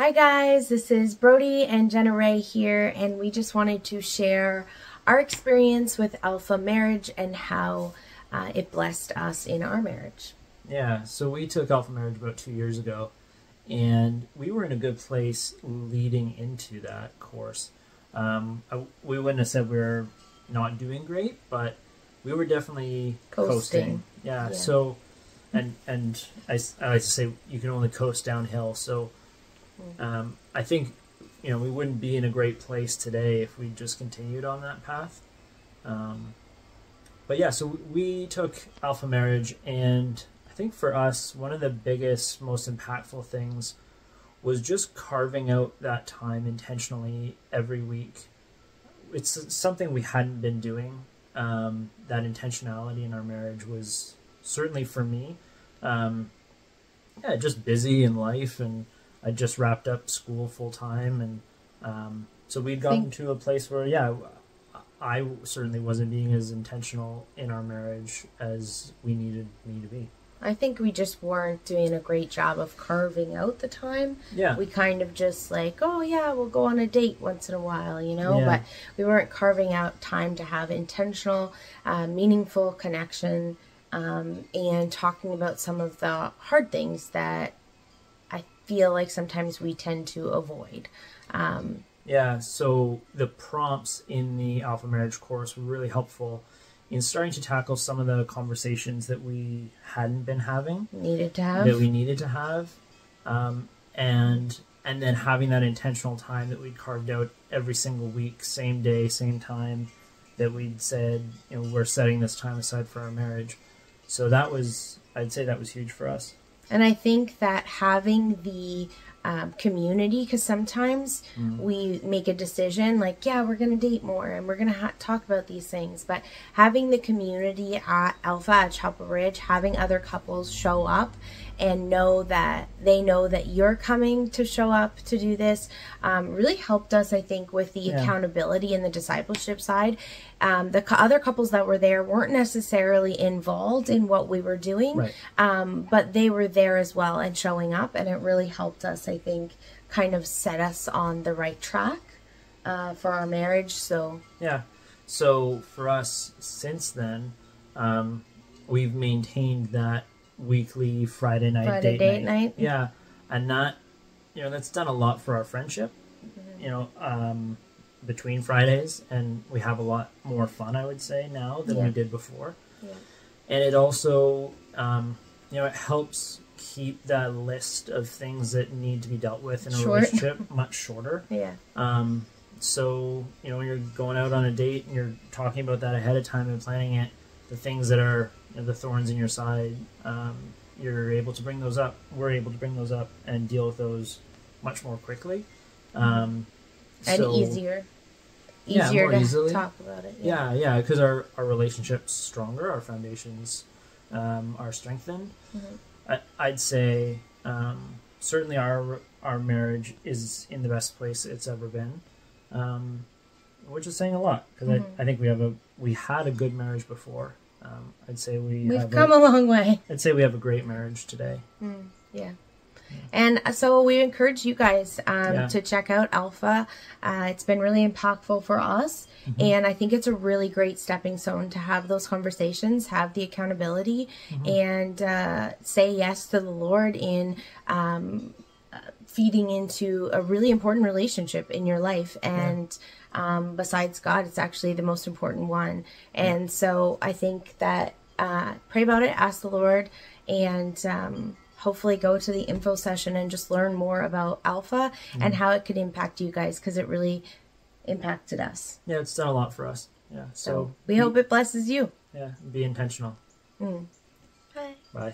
Hi guys, this is Brody and Jenna Ray here, and we just wanted to share our experience with Alpha Marriage and how it blessed us in our marriage. Yeah, so we took Alpha Marriage about 2 years ago, and we were in a good place leading into that course. We wouldn't have said we were not doing great, but we were definitely coasting. Yeah. So, and I like to say you can only coast downhill. So, I think we wouldn't be in a great place today if we just continued on that path. But yeah, so we took Alpha Marriage, and I think for us, one of the biggest, most impactful things was just carving out that time intentionally every week. It's something we hadn't been doing. That intentionality in our marriage was certainly for me, just busy in life, and I just wrapped up school full time, and so we'd gotten to a place where, I certainly wasn't being as intentional in our marriage as we needed me to be. I think we just weren't doing a great job of carving out the time. Yeah. We kind of just like, oh yeah, we'll go on a date once in a while, Yeah. but we weren't carving out time to have intentional, meaningful connection, and talking about some of the hard things that I feel like sometimes we tend to avoid. So the prompts in the Alpha Marriage course were really helpful in starting to tackle some of the conversations that we hadn't been having. That we needed to have. And then having that intentional time that we'd carved out every single week, same day, same time, that we'd said, we're setting this time aside for our marriage. So I'd say that was huge for us. And I think that having the community, because sometimes we make a decision like, we're going to date more and we're going to talk about these things, but having the community at Alpha, at Chapel Ridge, having other couples show up and know that you're coming to show up to do this, really helped us, I think, with the accountability and the discipleship side. The other couples that were there weren't necessarily involved in what we were doing, right. But they were there as well and showing up, and it really helped us, I think, kind of set us on the right track for our marriage. So for us since then, we've maintained that weekly Friday date night. Yeah, and that that's done a lot for our friendship. Between Fridays, and we have a lot more fun, I would say, now than we did before. Yeah. And it also, it helps keep that list of things that need to be dealt with in a relationship much shorter. Yeah. So, when you're going out on a date and you're talking about that ahead of time and planning it, the things that are the thorns in your side, you're able to bring those up. We're able to bring those up and deal with those much more quickly. And easier more to easily talk about it. Yeah, because our relationship's stronger, our foundations are strengthened. I'd say certainly our marriage is in the best place it's ever been, which is saying a lot, because I think we had a good marriage before. I'd say we've come a long way. I'd say we have a great marriage today. And so we encourage you guys to check out Alpha. It's been really impactful for us. And I think it's a really great stepping stone to have those conversations, have the accountability, and say yes to the Lord in feeding into a really important relationship in your life. And besides God, it's actually the most important one. And so I think that pray about it, ask the Lord, and hopefully go to the info session and just learn more about Alpha and how it could impact you guys, because it really impacted us. Yeah, it's done a lot for us. Yeah, so we hope it blesses you. Yeah, be intentional. Bye. Bye.